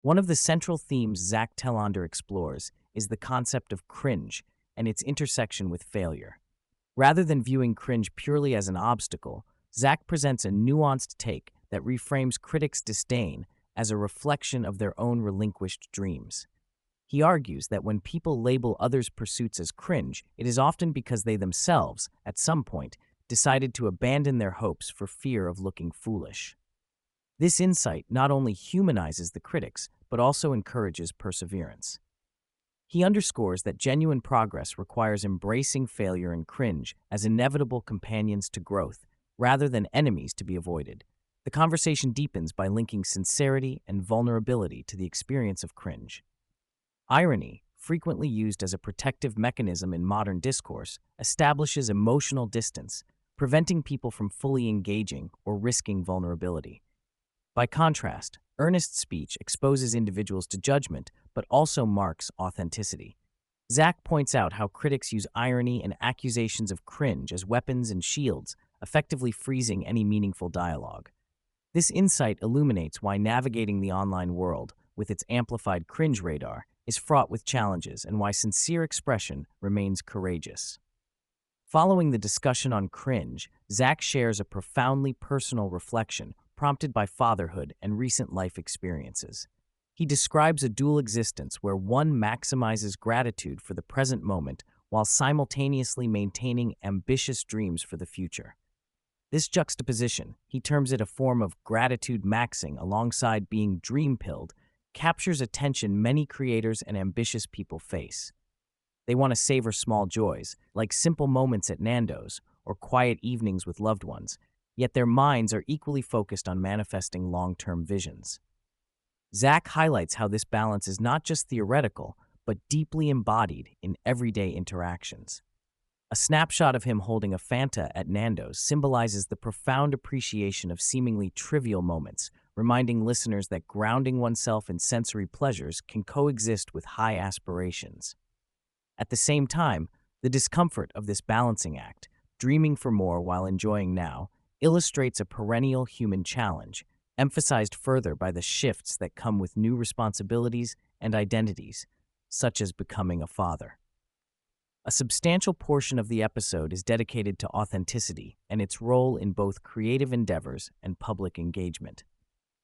One of the central themes Zack Telander explores is the concept of cringe and its intersection with failure. Rather than viewing cringe purely as an obstacle, Zack presents a nuanced take that reframes critics' disdain as a reflection of their own relinquished dreams. He argues that when people label others' pursuits as cringe, it is often because they themselves, at some point, decided to abandon their hopes for fear of looking foolish. This insight not only humanizes the critics, but also encourages perseverance. He underscores that genuine progress requires embracing failure and cringe as inevitable companions to growth, rather than enemies to be avoided. The conversation deepens by linking sincerity and vulnerability to the experience of cringe. Irony, frequently used as a protective mechanism in modern discourse, establishes emotional distance, preventing people from fully engaging or risking vulnerability. By contrast, earnest speech exposes individuals to judgment but also marks authenticity. Zack points out how critics use irony and accusations of cringe as weapons and shields, effectively freezing any meaningful dialogue. This insight illuminates why navigating the online world, with its amplified cringe radar, is fraught with challenges and why sincere expression remains courageous. Following the discussion on cringe, Zack shares a profoundly personal reflection prompted by fatherhood and recent life experiences. He describes a dual existence where one maximizes gratitude for the present moment while simultaneously maintaining ambitious dreams for the future. This juxtaposition, he terms it a form of gratitude maxing alongside being dream-pilled, captures a tension many creators and ambitious people face. They want to savor small joys, like simple moments at Nando's or quiet evenings with loved ones, yet their minds are equally focused on manifesting long-term visions. Zack highlights how this balance is not just theoretical, but deeply embodied in everyday interactions. A snapshot of him holding a Fanta at Nando's symbolizes the profound appreciation of seemingly trivial moments, reminding listeners that grounding oneself in sensory pleasures can coexist with high aspirations. At the same time, the discomfort of this balancing act, dreaming for more while enjoying now, illustrates a perennial human challenge, emphasized further by the shifts that come with new responsibilities and identities, such as becoming a father. A substantial portion of the episode is dedicated to authenticity and its role in both creative endeavors and public engagement.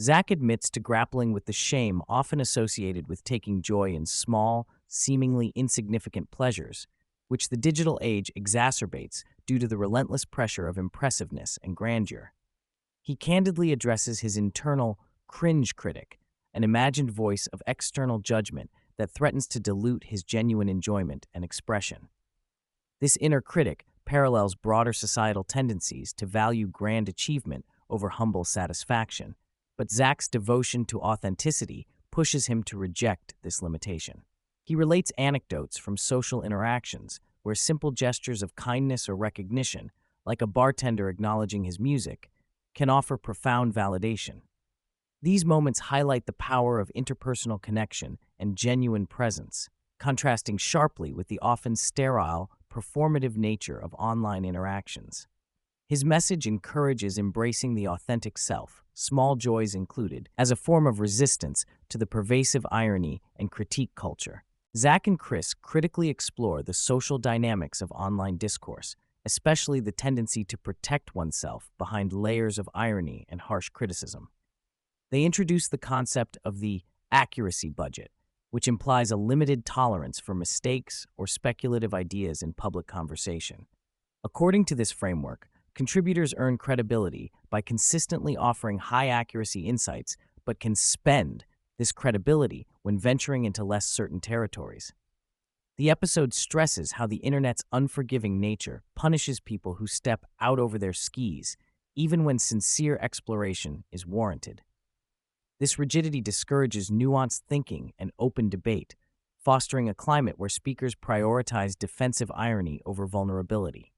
Zack admits to grappling with the shame often associated with taking joy in small, seemingly insignificant pleasures, which the digital age exacerbates due to the relentless pressure of impressiveness and grandeur. He candidly addresses his internal cringe critic, an imagined voice of external judgment that threatens to dilute his genuine enjoyment and expression. This inner critic parallels broader societal tendencies to value grand achievement over humble satisfaction, but Zack's devotion to authenticity pushes him to reject this limitation. He relates anecdotes from social interactions where simple gestures of kindness or recognition, like a bartender acknowledging his music, can offer profound validation. These moments highlight the power of interpersonal connection and genuine presence, contrasting sharply with the often sterile, performative nature of online interactions. His message encourages embracing the authentic self, small joys included, as a form of resistance to the pervasive irony and critique culture. Zack and Chris critically explore the social dynamics of online discourse, especially the tendency to protect oneself behind layers of irony and harsh criticism. They introduce the concept of the accuracy budget, which implies a limited tolerance for mistakes or speculative ideas in public conversation. According to this framework, contributors earn credibility by consistently offering high-accuracy insights, but can spend this credibility when venturing into less certain territories. The episode stresses how the internet's unforgiving nature punishes people who step out over their skis, even when sincere exploration is warranted. This rigidity discourages nuanced thinking and open debate, fostering a climate where speakers prioritize defensive irony over vulnerability.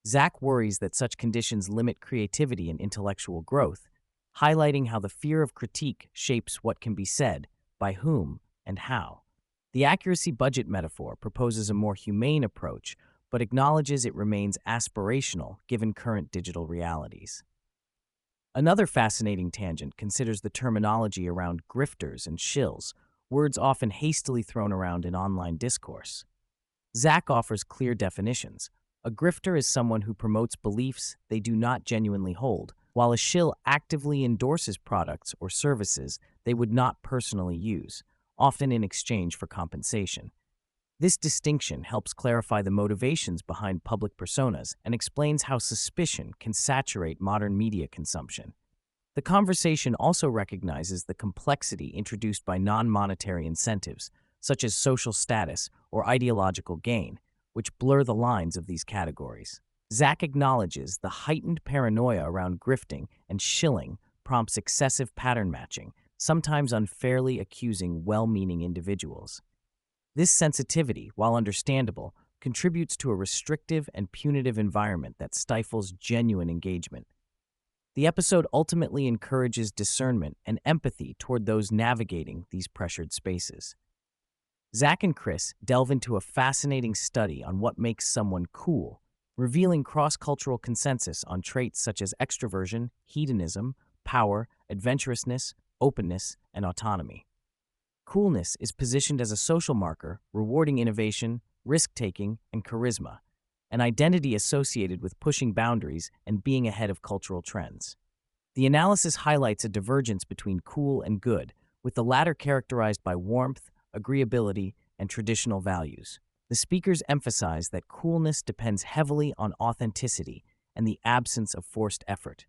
Zack worries that such conditions limit creativity and intellectual growth, highlighting how the fear of critique shapes what can be said, by whom, and how. The accuracy budget metaphor proposes a more humane approach, but acknowledges it remains aspirational given current digital realities. Another fascinating tangent considers the terminology around grifters and shills, words often hastily thrown around in online discourse. Zack offers clear definitions. A grifter is someone who promotes beliefs they do not genuinely hold, while a shill actively endorses products or services they would not personally use, often in exchange for compensation. This distinction helps clarify the motivations behind public personas and explains how suspicion can saturate modern media consumption. The conversation also recognizes the complexity introduced by non-monetary incentives, such as social status or ideological gain, which blur the lines of these categories. Zack acknowledges the heightened paranoia around grifting and shilling prompts excessive pattern matching, sometimes unfairly accusing well-meaning individuals. This sensitivity, while understandable, contributes to a restrictive and punitive environment that stifles genuine engagement. The episode ultimately encourages discernment and empathy toward those navigating these pressured spaces. Zack and Chris delve into a fascinating study on what makes someone cool, revealing cross-cultural consensus on traits such as extroversion, hedonism, power, adventurousness, openness, and autonomy. Coolness is positioned as a social marker, rewarding innovation, risk-taking, and charisma, an identity associated with pushing boundaries and being ahead of cultural trends. The analysis highlights a divergence between cool and good, with the latter characterized by warmth, agreeability, and traditional values. The speakers emphasize that coolness depends heavily on authenticity and the absence of forced effort.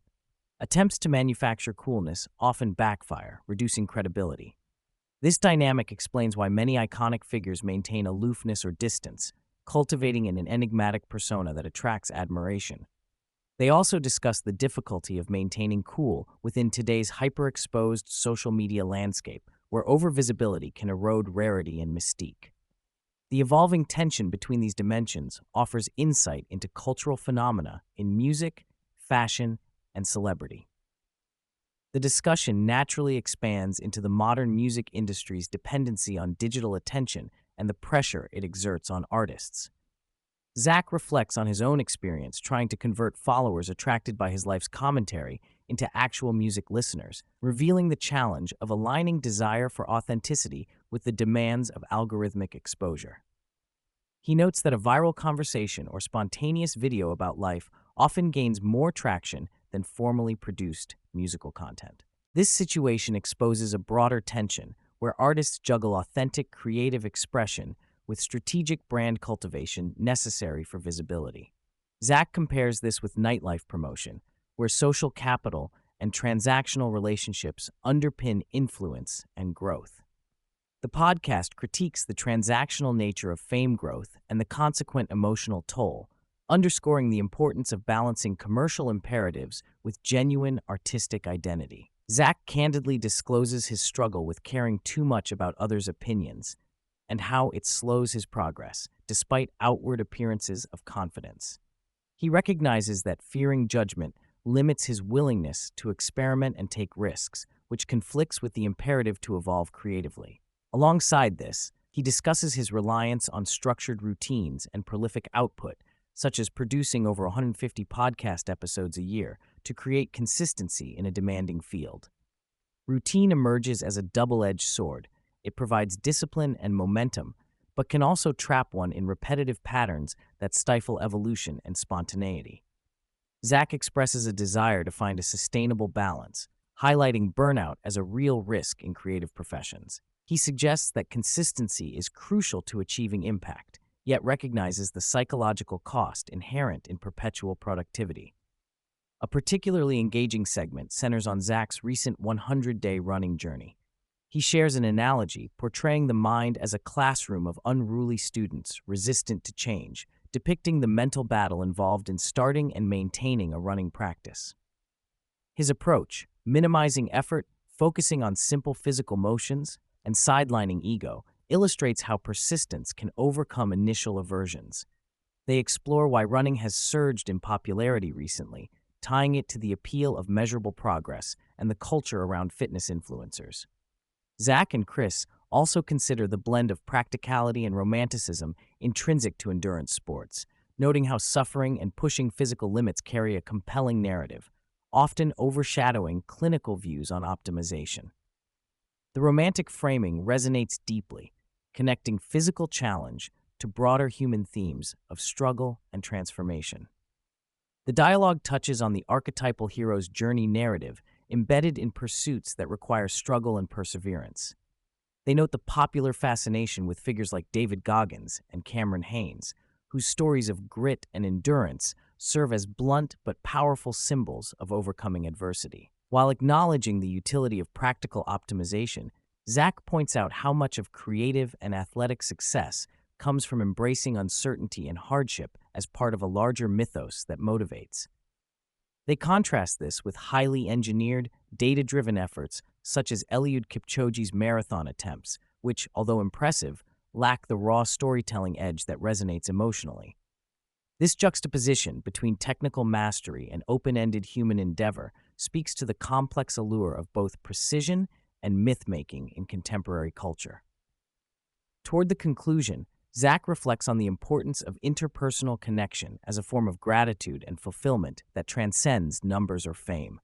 Attempts to manufacture coolness often backfire, reducing credibility. This dynamic explains why many iconic figures maintain aloofness or distance, cultivating an enigmatic persona that attracts admiration. They also discuss the difficulty of maintaining cool within today's hyperexposed social media landscape, where overvisibility can erode rarity and mystique. The evolving tension between these dimensions offers insight into cultural phenomena in music, fashion, and celebrity. The discussion naturally expands into the modern music industry's dependency on digital attention and the pressure it exerts on artists. Zack reflects on his own experience trying to convert followers attracted by his life's commentary into actual music listeners, revealing the challenge of aligning desire for authenticity with the demands of algorithmic exposure. He notes that a viral conversation or spontaneous video about life often gains more traction than formally produced musical content. This situation exposes a broader tension where artists juggle authentic creative expression with strategic brand cultivation necessary for visibility. Zack compares this with nightlife promotion, where social capital and transactional relationships underpin influence and growth. The podcast critiques the transactional nature of fame growth and the consequent emotional toll, underscoring the importance of balancing commercial imperatives with genuine artistic identity. Zack candidly discloses his struggle with caring too much about others' opinions and how it slows his progress, despite outward appearances of confidence. He recognizes that fearing judgment limits his willingness to experiment and take risks, which conflicts with the imperative to evolve creatively. Alongside this, he discusses his reliance on structured routines and prolific output, such as producing over 150 podcast episodes a year, to create consistency in a demanding field. Routine emerges as a double-edged sword. It provides discipline and momentum, but can also trap one in repetitive patterns that stifle evolution and spontaneity. Zack expresses a desire to find a sustainable balance, highlighting burnout as a real risk in creative professions. He suggests that consistency is crucial to achieving impact, yet recognizes the psychological cost inherent in perpetual productivity. A particularly engaging segment centers on Zack's recent 100-day running journey. He shares an analogy portraying the mind as a classroom of unruly students resistant to change, depicting the mental battle involved in starting and maintaining a running practice. His approach, minimizing effort, focusing on simple physical motions, and sidelining ego, illustrates how persistence can overcome initial aversions. They explore why running has surged in popularity recently, tying it to the appeal of measurable progress and the culture around fitness influencers. Zack and Chris also consider the blend of practicality and romanticism intrinsic to endurance sports, noting how suffering and pushing physical limits carry a compelling narrative, often overshadowing clinical views on optimization. The romantic framing resonates deeply, connecting physical challenge to broader human themes of struggle and transformation. The dialogue touches on the archetypal hero's journey narrative embedded in pursuits that require struggle and perseverance. They note the popular fascination with figures like David Goggins and Cameron Hanes, whose stories of grit and endurance serve as blunt but powerful symbols of overcoming adversity. While acknowledging the utility of practical optimization, Zack points out how much of creative and athletic success comes from embracing uncertainty and hardship as part of a larger mythos that motivates. They contrast this with highly engineered, data-driven efforts such as Eliud Kipchoge's marathon attempts, which, although impressive, lack the raw storytelling edge that resonates emotionally. This juxtaposition between technical mastery and open-ended human endeavor speaks to the complex allure of both precision and myth-making in contemporary culture. Toward the conclusion, Zack reflects on the importance of interpersonal connection as a form of gratitude and fulfillment that transcends numbers or fame.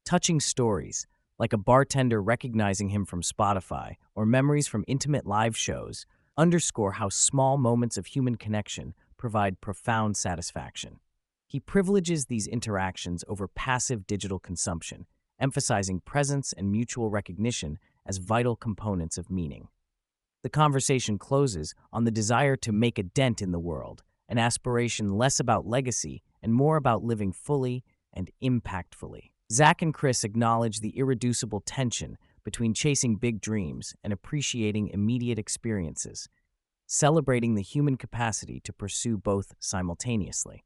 Touching stories, like a bartender recognizing him from Spotify or memories from intimate live shows, underscore how small moments of human connection provide profound satisfaction. He privileges these interactions over passive digital consumption, emphasizing presence and mutual recognition as vital components of meaning. The conversation closes on the desire to make a dent in the world, an aspiration less about legacy and more about living fully and impactfully. Zack and Chris acknowledge the irreducible tension between chasing big dreams and appreciating immediate experiences, celebrating the human capacity to pursue both simultaneously.